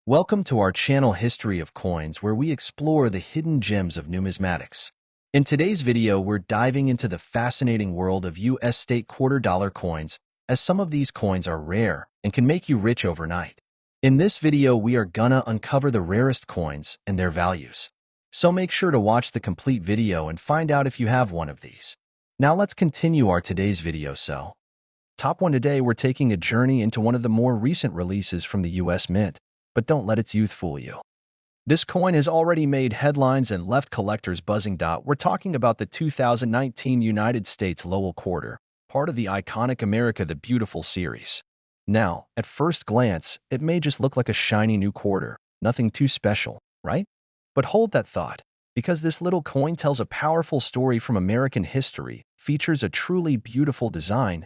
Welcome to our channel History of Coins, where we explore the hidden gems of numismatics. In today's video, we're diving into the fascinating world of U.S. state quarter-dollar coins, as some of these coins are rare and can make you rich overnight. In this video, we are gonna uncover the rarest coins and their values. So make sure to watch the complete video and find out if you have one of these. Now let's continue our today's video. Top 1 today, we're taking a journey into one of the more recent releases from the U.S. Mint. But don't let its youth fool you. This coin has already made headlines and left collectors buzzing. We're talking about the 2019 United States Lowell quarter, part of the iconic America the Beautiful series. Now, at first glance, it may just look like a shiny new quarter, nothing too special, right? But hold that thought, because this little coin tells a powerful story from American history, features a truly beautiful design,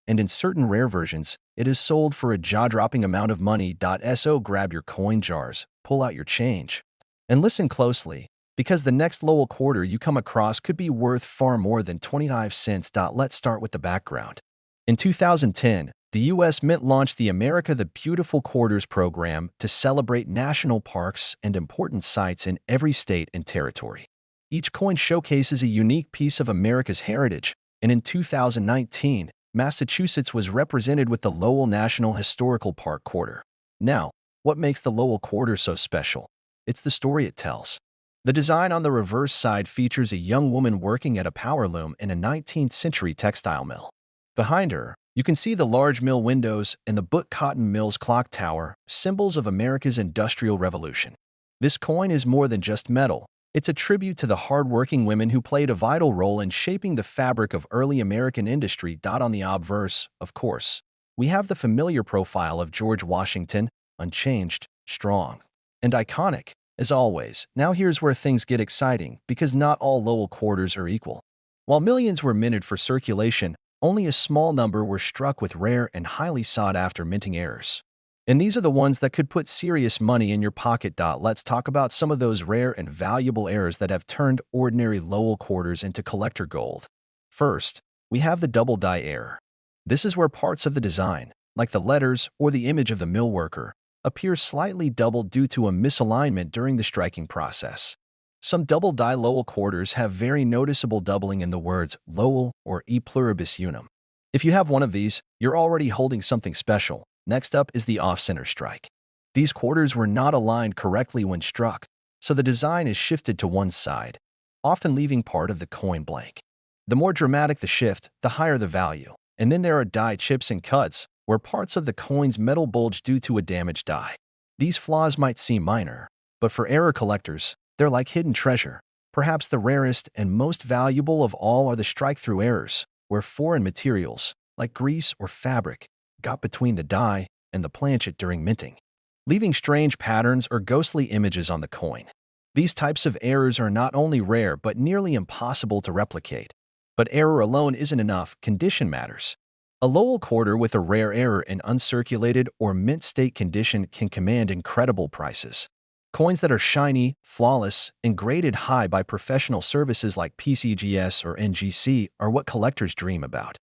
and in certain rare versions, it is sold for a jaw-dropping amount of money. So grab your coin jars, pull out your change, and listen closely, because the next Lowell quarter you come across could be worth far more than 25 cents. Let's start with the background. In 2010, the U.S. Mint launched the America the Beautiful Quarters program to celebrate national parks and important sites in every state and territory. Each coin showcases a unique piece of America's heritage, and in 2019, Massachusetts was represented with the Lowell National Historical Park quarter. Now, what makes the Lowell quarter so special? It's the story it tells. The design on the reverse side features a young woman working at a power loom in a 19th century textile mill. Behind her, you can see the large mill windows and the Book Cotton Mills clock tower, symbols of America's Industrial Revolution. This coin is more than just metal. It's a tribute to the hard-working women who played a vital role in shaping the fabric of early American industry. On the obverse, of course, we have the familiar profile of George Washington, unchanged, strong, and iconic, as always. Now here's where things get exciting, because not all Lowell quarters are equal. While millions were minted for circulation, only a small number were struck with rare and highly sought-after minting errors. And these are the ones that could put serious money in your pocket. Let's talk about some of those rare and valuable errors that have turned ordinary Lowell quarters into collector gold. First, we have the double die error. This is where parts of the design, like the letters or the image of the mill worker, appear slightly doubled due to a misalignment during the striking process. Some double die Lowell quarters have very noticeable doubling in the words Lowell or E pluribus unum. If you have one of these, you're already holding something special. Next up is the off-center strike. These quarters were not aligned correctly when struck, so the design is shifted to one side, often leaving part of the coin blank. The more dramatic the shift, the higher the value. And then there are die chips and cuts, where parts of the coin's metal bulge due to a damaged die. These flaws might seem minor, but for error collectors, they're like hidden treasure. Perhaps the rarest and most valuable of all are the strike-through errors, where foreign materials, like grease or fabric, got between the die and the planchet during minting, leaving strange patterns or ghostly images on the coin. These types of errors are not only rare but nearly impossible to replicate. But error alone isn't enough, condition matters. A Lowell quarter with a rare error in uncirculated or mint state condition can command incredible prices. Coins that are shiny, flawless, and graded high by professional services like PCGS or NGC are what collectors dream about.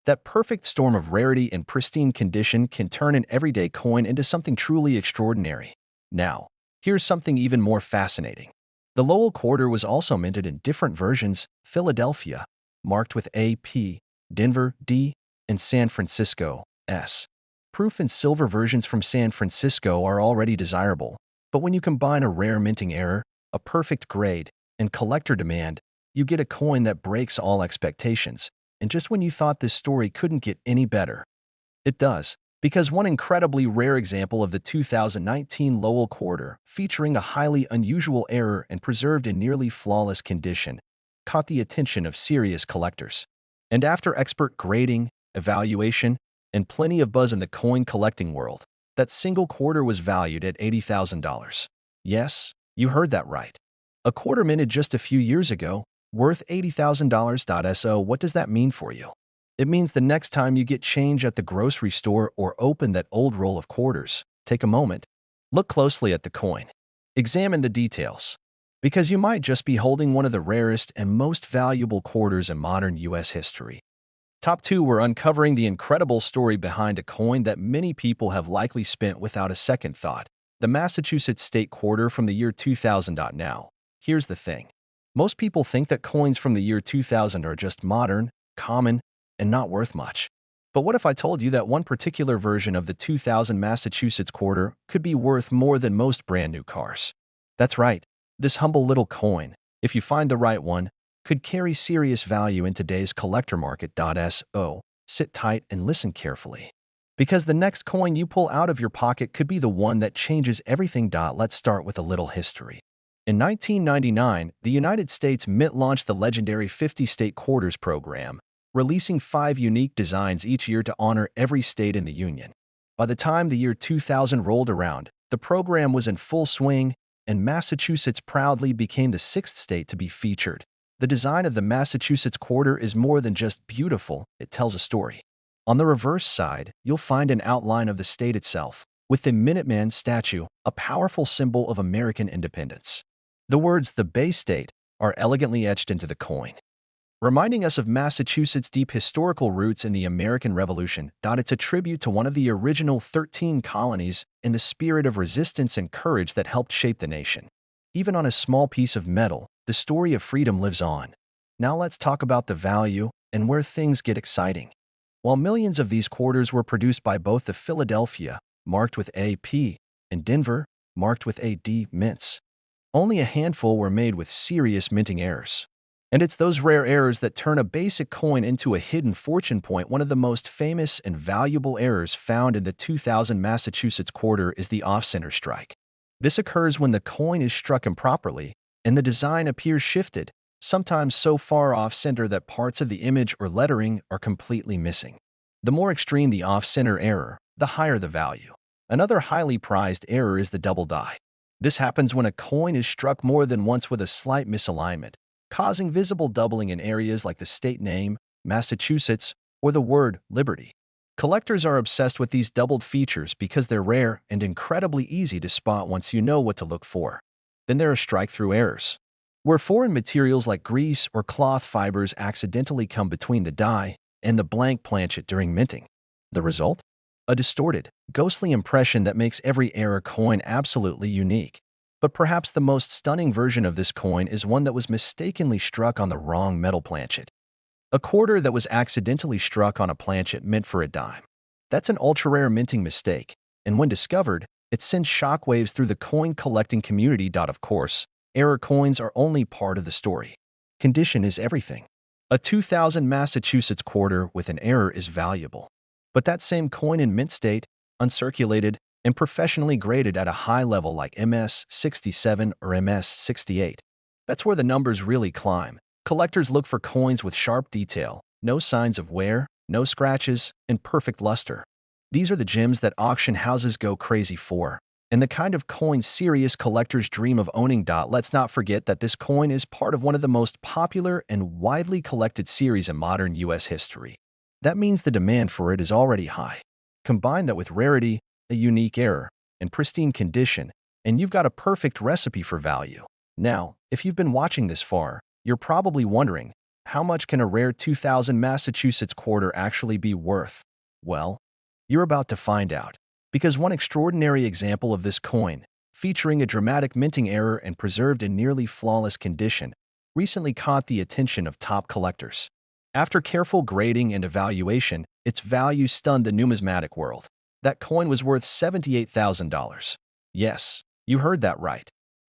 That perfect storm of rarity and pristine condition can turn an everyday coin into something truly extraordinary. Now, here's something even more fascinating. The Lowell quarter was also minted in different versions: Philadelphia, marked with AP, Denver, D, and San Francisco, S. Proof and silver versions from San Francisco are already desirable, but when you combine a rare minting error, a perfect grade, and collector demand, you get a coin that breaks all expectations. And just when you thought this story couldn't get any better, it does, because one incredibly rare example of the 2019 Lowell quarter, featuring a highly unusual error and preserved in nearly flawless condition, caught the attention of serious collectors. And after expert grading, evaluation, and plenty of buzz in the coin collecting world, that single quarter was valued at $80,000. Yes, you heard that right. A quarter minted just a few years ago, worth $80,000. So what does that mean for you? It means the next time you get change at the grocery store or open that old roll of quarters, take a moment, look closely at the coin, examine the details, because you might just be holding one of the rarest and most valuable quarters in modern U.S. history. Top 2, we're uncovering the incredible story behind a coin that many people have likely spent without a second thought. The Massachusetts state quarter from the year 2000. Now, here's the thing. Most people think that coins from the year 2000 are just modern, common, and not worth much. But what if I told you that one particular version of the 2000 Massachusetts quarter could be worth more than most brand new cars? That's right. This humble little coin, if you find the right one, could carry serious value in today's collector market. So, sit tight and listen carefully. Because the next coin you pull out of your pocket could be the one that changes everything. Let's start with a little history. In 1999, the United States Mint launched the legendary 50 state quarters program, releasing 5 unique designs each year to honor every state in the Union. By the time the year 2000 rolled around, the program was in full swing, and Massachusetts proudly became the 6th state to be featured. The design of the Massachusetts quarter is more than just beautiful, it tells a story. On the reverse side, you'll find an outline of the state itself, with the Minuteman statue, a powerful symbol of American independence. The words "the Bay State" are elegantly etched into the coin, reminding us of Massachusetts' deep historical roots in the American Revolution. It's a tribute to one of the original 13 colonies in the spirit of resistance and courage that helped shape the nation. Even on a small piece of metal, the story of freedom lives on. Now let's talk about the value and where things get exciting. While millions of these quarters were produced by both the Philadelphia, marked with AP, and Denver, marked with AD mints, only a handful were made with serious minting errors. And it's those rare errors that turn a basic coin into a hidden fortune point. One of the most famous and valuable errors found in the 2000 Massachusetts quarter is the off-center strike. This occurs when the coin is struck improperly and the design appears shifted, sometimes so far off-center that parts of the image or lettering are completely missing. The more extreme the off-center error, the higher the value. Another highly prized error is the double die. This happens when a coin is struck more than once with a slight misalignment, causing visible doubling in areas like the state name, Massachusetts, or the word liberty. Collectors are obsessed with these doubled features because they're rare and incredibly easy to spot once you know what to look for. Then there are strike-through errors, where foreign materials like grease or cloth fibers accidentally come between the die and the blank planchet during minting. The result? A distorted, ghostly impression that makes every error coin absolutely unique. But perhaps the most stunning version of this coin is one that was mistakenly struck on the wrong metal planchet. A quarter that was accidentally struck on a planchet meant for a dime. That's an ultra-rare minting mistake, and when discovered, it sends shockwaves through the coin-collecting community. Of course, error coins are only part of the story. Condition is everything. A 2000 Massachusetts quarter with an error is valuable. But that same coin in mint state, uncirculated, and professionally graded at a high level like MS-67 or MS-68, that's where the numbers really climb. Collectors look for coins with sharp detail, no signs of wear, no scratches, and perfect luster. These are the gems that auction houses go crazy for, and the kind of coin serious collectors dream of owning. Let's not forget that this coin is part of one of the most popular and widely collected series in modern U.S. history. That means the demand for it is already high. Combine that with rarity, a unique error, and pristine condition, and you've got a perfect recipe for value. Now, if you've been watching this far, you're probably wondering, how much can a rare 2000 Massachusetts quarter actually be worth? Well, you're about to find out. Because one extraordinary example of this coin, featuring a dramatic minting error and preserved in nearly flawless condition, recently caught the attention of top collectors. After careful grading and evaluation, its value stunned the numismatic world. That coin was worth $78,000. Yes, you heard that right.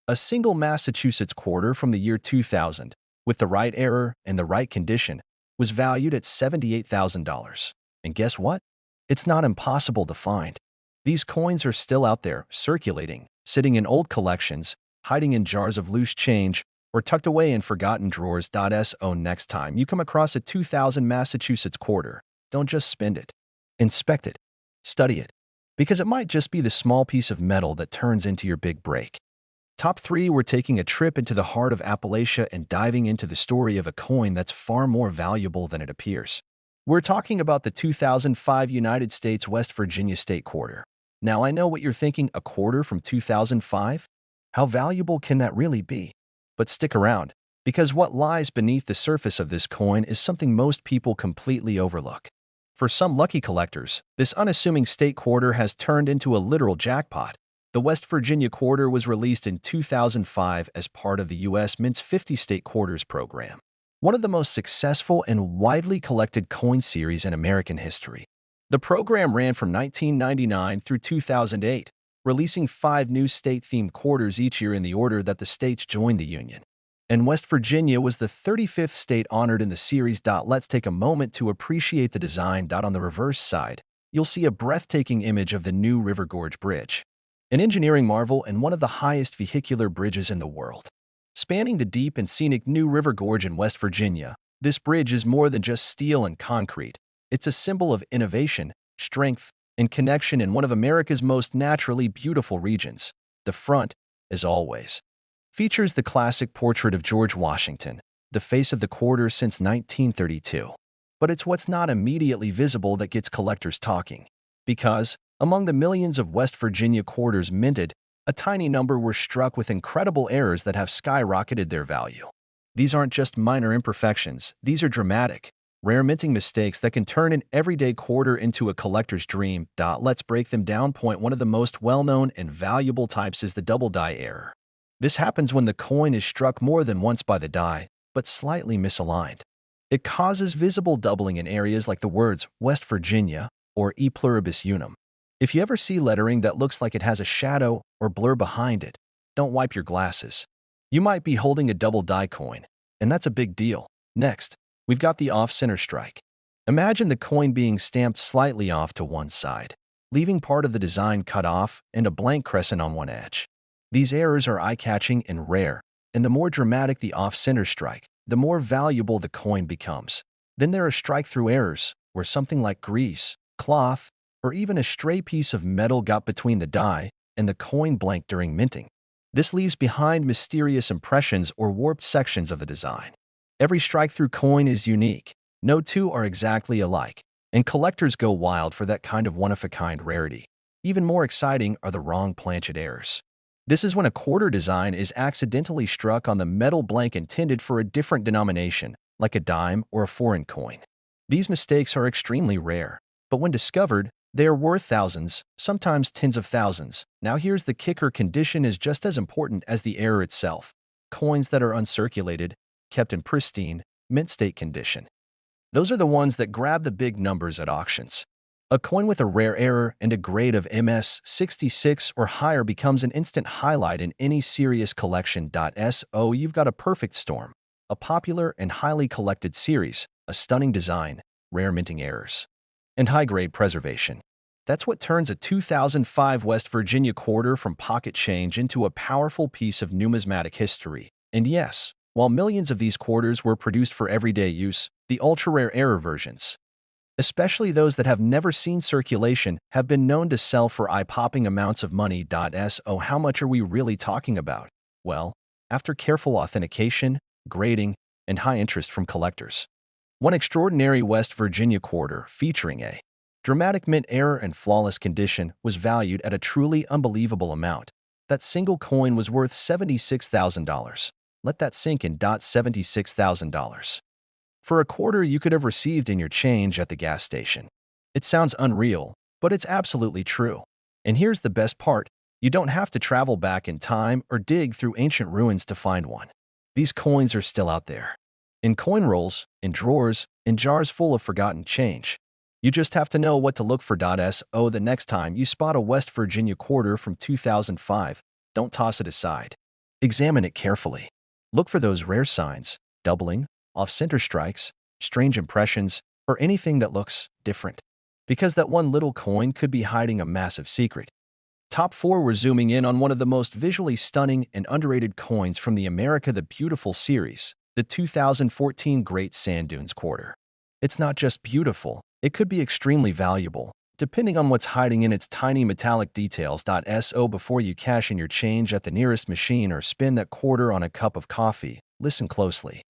A single Massachusetts quarter from the year 2000, with the right error and the right condition, was valued at $78,000. And guess what? It's not impossible to find. These coins are still out there, circulating, sitting in old collections, hiding in jars of loose change, or tucked away in forgotten drawers. So next time you come across a 2000 Massachusetts quarter, don't just spend it. Inspect it. Study it. Because it might just be the small piece of metal that turns into your big break. Top 3, we're taking a trip into the heart of Appalachia and diving into the story of a coin that's far more valuable than it appears. We're talking about the 2005 United States West Virginia State Quarter. Now, I know what you're thinking, a quarter from 2005? How valuable can that really be? But stick around, because what lies beneath the surface of this coin is something most people completely overlook. For some lucky collectors, this unassuming state quarter has turned into a literal jackpot. The West Virginia quarter was released in 2005 as part of the U.S. Mint's 50-state quarters program, one of the most successful and widely collected coin series in American history. The program ran from 1999 through 2008, releasing 5 new state-themed quarters each year in the order that the states joined the Union. And West Virginia was the 35th state honored in the series. Let's take a moment to appreciate the design. On the reverse side, you'll see a breathtaking image of the new River Gorge Bridge, an engineering marvel and one of the highest vehicular bridges in the world. Spanning the deep and scenic New River Gorge in West Virginia, this bridge is more than just steel and concrete. It's a symbol of innovation, strength, and connection in one of America's most naturally beautiful regions. The front, as always, features the classic portrait of George Washington, the face of the quarter since 1932. But it's what's not immediately visible that gets collectors talking. Because, among the millions of West Virginia quarters minted, a tiny number were struck with incredible errors that have skyrocketed their value. These aren't just minor imperfections, these are dramatic, rare minting mistakes that can turn an everyday quarter into a collector's dream. Let's break them down. Point 1. Of the most well-known and valuable types is the double die error. This happens when the coin is struck more than once by the die, but slightly misaligned. It causes visible doubling in areas like the words West Virginia or E pluribus unum. If you ever see lettering that looks like it has a shadow or blur behind it, don't wipe your glasses. You might be holding a double die coin, and that's a big deal. Next, we've got the off-center strike. Imagine the coin being stamped slightly off to one side, leaving part of the design cut off and a blank crescent on one edge. These errors are eye-catching and rare, and the more dramatic the off-center strike, the more valuable the coin becomes. Then there are strike-through errors, where something like grease, cloth, or even a stray piece of metal got between the die and the coin blank during minting. This leaves behind mysterious impressions or warped sections of the design. Every strike-through coin is unique. No two are exactly alike, and collectors go wild for that kind of one-of-a-kind rarity. Even more exciting are the wrong planchet errors. This is when a quarter design is accidentally struck on the metal blank intended for a different denomination, like a dime or a foreign coin. These mistakes are extremely rare, but when discovered, they are worth thousands, sometimes tens of thousands. Now here's the kicker: condition is just as important as the error itself. Coins that are uncirculated, kept in pristine, mint state condition. Those are the ones that grab the big numbers at auctions. A coin with a rare error and a grade of MS 66 or higher becomes an instant highlight in any serious collection. So you've got a perfect storm, a popular and highly collected series, a stunning design, rare minting errors, and high-grade preservation. That's what turns a 2005 West Virginia quarter from pocket change into a powerful piece of numismatic history. And yes, while millions of these quarters were produced for everyday use, the ultra-rare error versions, especially those that have never seen circulation, have been known to sell for eye-popping amounts of money. So how much are we really talking about? Well, after careful authentication, grading, and high interest from collectors. One extraordinary West Virginia quarter featuring a dramatic mint error and flawless condition was valued at a truly unbelievable amount. That single coin was worth $76,000. Let that sink in. $76,000. For a quarter you could have received in your change at the gas station. It sounds unreal, but it's absolutely true. And here's the best part: you don't have to travel back in time or dig through ancient ruins to find one. These coins are still out there, in coin rolls, in drawers, in jars full of forgotten change. You just have to know what to look for. So the next time you spot a West Virginia quarter from 2005, don't toss it aside. Examine it carefully. Look for those rare signs: doubling, off-center strikes, strange impressions, or anything that looks different. Because that one little coin could be hiding a massive secret. Top 4. We're zooming in on one of the most visually stunning and underrated coins from the America the Beautiful series, the 2014 Great Sand Dunes Quarter. It's not just beautiful, it could be extremely valuable, depending on what's hiding in its tiny metallic details. So before you cash in your change at the nearest machine or spin that quarter on a cup of coffee, listen closely.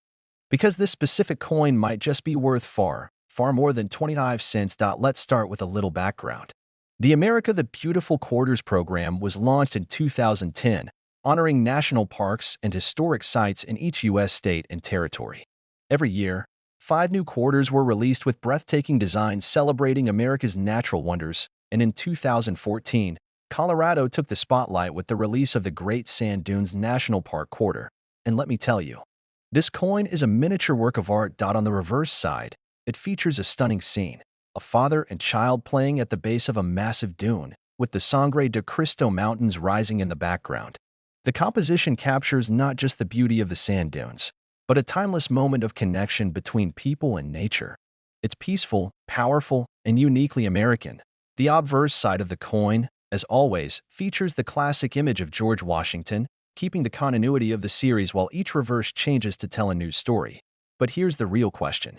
Because this specific coin might just be worth far more than 25 cents. Let's start with a little background. The America the Beautiful Quarters program was launched in 2010, honoring national parks and historic sites in each U.S. state and territory. Every year, 5 new quarters were released with breathtaking designs celebrating America's natural wonders, and in 2014, Colorado took the spotlight with the release of the Great Sand Dunes National Park Quarter. And let me tell you, this coin is a miniature work of art. On the reverse side, it features a stunning scene, a father and child playing at the base of a massive dune, with the Sangre de Cristo Mountains rising in the background. The composition captures not just the beauty of the sand dunes, but a timeless moment of connection between people and nature. It's peaceful, powerful, and uniquely American. The obverse side of the coin, as always, features the classic image of George Washington, keeping the continuity of the series while each reverse changes to tell a new story. But here's the real question.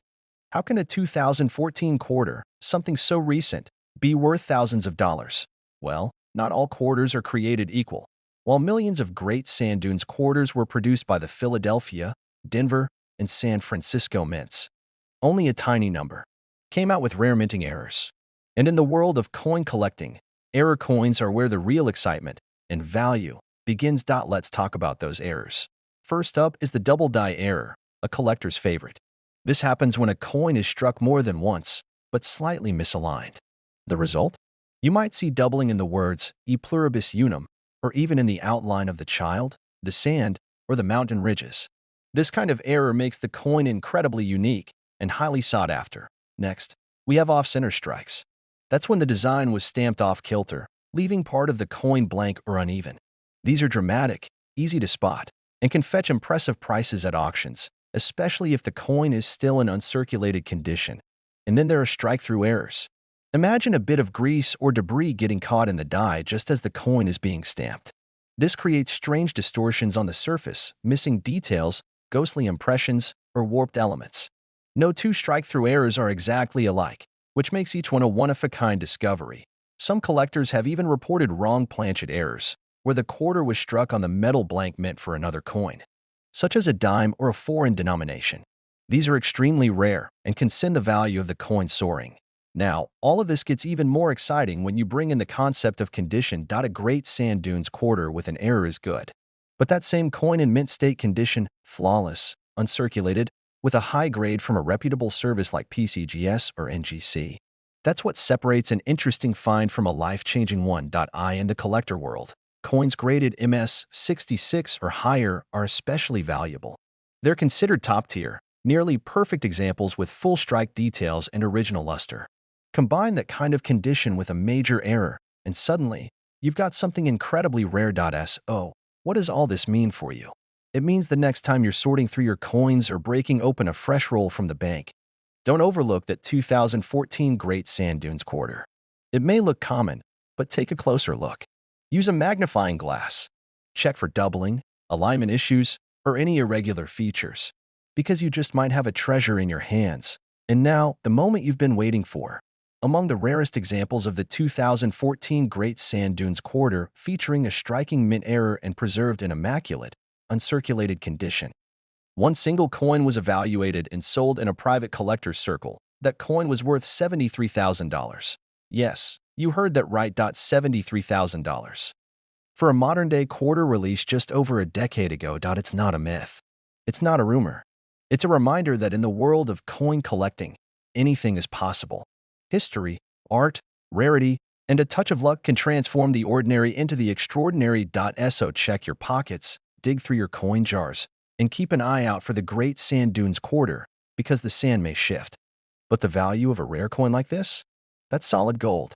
How can a 2014 quarter, something so recent, be worth thousands of dollars? Well, not all quarters are created equal. While millions of Great Sand Dunes quarters were produced by the Philadelphia, Denver, and San Francisco mints, only a tiny number came out with rare minting errors. And in the world of coin collecting, error coins are where the real excitement and value begins. Let's talk about those errors. First up is the double die error, a collector's favorite. This happens when a coin is struck more than once, but slightly misaligned. The result? You might see doubling in the words e pluribus unum, or even in the outline of the child, the sand, or the mountain ridges. This kind of error makes the coin incredibly unique and highly sought after. Next, we have off-center strikes. That's when the design was stamped off kilter, leaving part of the coin blank or uneven. These are dramatic, easy to spot, and can fetch impressive prices at auctions, especially if the coin is still in uncirculated condition. And then there are strike-through errors. Imagine a bit of grease or debris getting caught in the die just as the coin is being stamped. This creates strange distortions on the surface, missing details, ghostly impressions, or warped elements. No two strike-through errors are exactly alike, which makes each one a one-of-a-kind discovery. Some collectors have even reported wrong planchet errors, where the quarter was struck on the metal blank meant for another coin, such as a dime or a foreign denomination. These are extremely rare and can send the value of the coin soaring. Now, all of this gets even more exciting when you bring in the concept of condition. A Great Sand Dunes quarter with an error is good, but that same coin in mint state condition, flawless, uncirculated, with a high grade from a reputable service like PCGS or NGC. That's what separates an interesting find from a life-changing one. In the collector world, coins graded MS 66 or higher are especially valuable. They're considered top-tier, nearly perfect examples with full strike details and original luster. Combine that kind of condition with a major error, and suddenly, you've got something incredibly rare. So, what does all this mean for you? It means the next time you're sorting through your coins or breaking open a fresh roll from the bank, don't overlook that 2014 Great Sand Dunes quarter. It may look common, but take a closer look. Use a magnifying glass. Check for doubling, alignment issues, or any irregular features, because you just might have a treasure in your hands. And now, the moment you've been waiting for. Among the rarest examples of the 2014 Great Sand Dunes quarter featuring a striking mint error and preserved in immaculate, uncirculated condition. One single coin was evaluated and sold in a private collector's circle. That coin was worth $73,000. Yes, you heard that right. $73,000. For a modern-day quarter released just over a decade ago. It's not a myth. It's not a rumor. It's a reminder that in the world of coin collecting, anything is possible. History, art, rarity, and a touch of luck can transform the ordinary into the extraordinary. So check your pockets, dig through your coin jars, and keep an eye out for the Great Sand Dunes quarter, because the sand may shift. But the value of a rare coin like this? That's solid gold.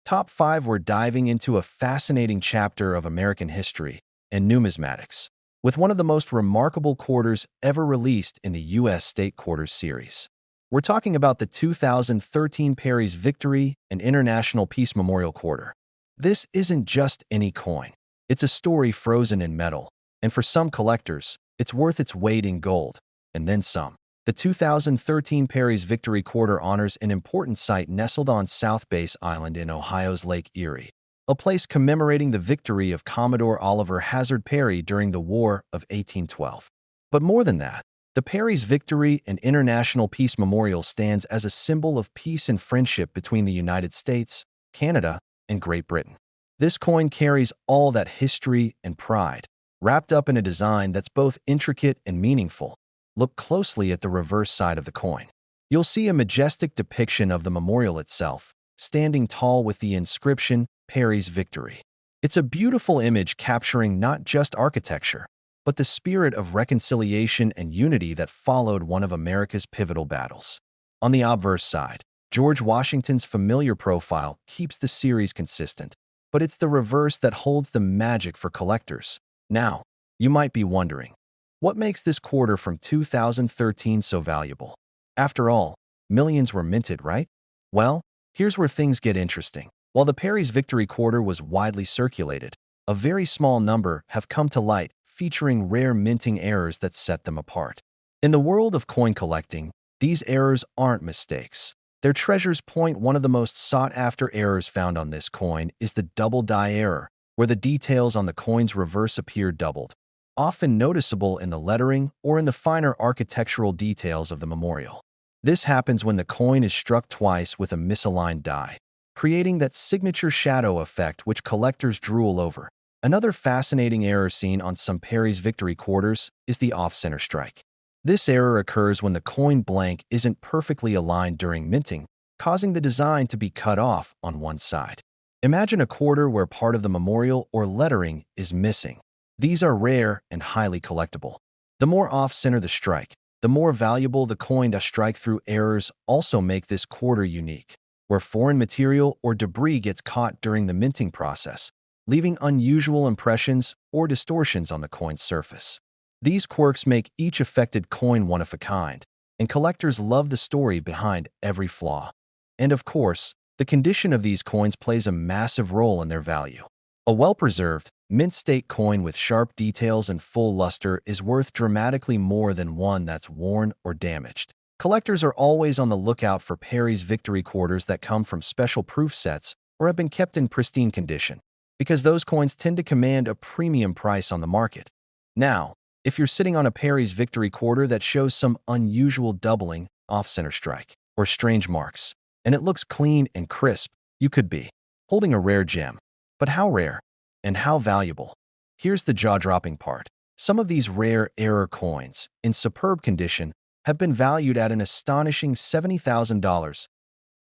Top 5. We're diving into a fascinating chapter of American history and numismatics, with one of the most remarkable quarters ever released in the U.S. State Quarters series. We're talking about the 2013 Perry's Victory and International Peace Memorial Quarter. This isn't just any coin. It's a story frozen in metal, and for some collectors, it's worth its weight in gold, and then some. The 2013 Perry's Victory Quarter honors an important site nestled on South Base Island in Ohio's Lake Erie, a place commemorating the victory of Commodore Oliver Hazard Perry during the War of 1812. But more than that, the Perry's Victory and International Peace Memorial stands as a symbol of peace and friendship between the United States, Canada, and Great Britain. This coin carries all that history and pride, wrapped up in a design that's both intricate and meaningful. Look closely at the reverse side of the coin. You'll see a majestic depiction of the memorial itself, standing tall with the inscription, Perry's Victory. It's a beautiful image capturing not just architecture, but the spirit of reconciliation and unity that followed one of America's pivotal battles. On the obverse side, George Washington's familiar profile keeps the series consistent, but it's the reverse that holds the magic for collectors. Now, you might be wondering, what makes this quarter from 2013 so valuable? After all, millions were minted, right? Well, here's where things get interesting. While the Perry's Victory Quarter was widely circulated, a very small number have come to light featuring rare minting errors that set them apart. In the world of coin collecting, these errors aren't mistakes. They're treasures. One of the most sought-after errors found on this coin is the double die error, where the details on the coin's reverse appear doubled, often noticeable in the lettering or in the finer architectural details of the memorial. This happens when the coin is struck twice with a misaligned die, creating that signature shadow effect which collectors drool over. Another fascinating error seen on some Perry's Victory Quarters is the off-center strike. This error occurs when the coin blank isn't perfectly aligned during minting, causing the design to be cut off on one side. Imagine a quarter where part of the memorial or lettering is missing. These are rare and highly collectible. The more off-center the strike, the more valuable the coin. To strike-through errors also make this quarter unique, where foreign material or debris gets caught during the minting process, leaving unusual impressions or distortions on the coin's surface. These quirks make each affected coin one of a kind, and collectors love the story behind every flaw. And of course, the condition of these coins plays a massive role in their value. A well-preserved, mint-state coin with sharp details and full luster is worth dramatically more than one that's worn or damaged. Collectors are always on the lookout for Perry's Victory Quarters that come from special proof sets or have been kept in pristine condition, because those coins tend to command a premium price on the market. Now, if you're sitting on a Perry's Victory Quarter that shows some unusual doubling, off-center strike, or strange marks, and it looks clean and crisp, you could be holding a rare gem. But how rare? And how valuable? Here's the jaw-dropping part. Some of these rare error coins, in superb condition, have been valued at an astonishing $70,000.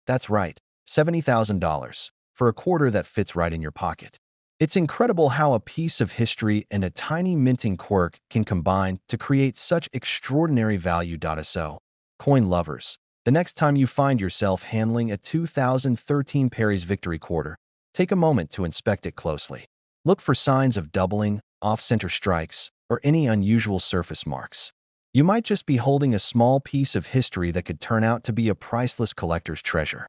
That's right, $70,000, for a quarter that fits right in your pocket. It's incredible how a piece of history and a tiny minting quirk can combine to create such extraordinary value. So, coin lovers, the next time you find yourself handling a 2013 Perry's Victory Quarter, take a moment to inspect it closely. Look for signs of doubling, off-center strikes, or any unusual surface marks. You might just be holding a small piece of history that could turn out to be a priceless collector's treasure.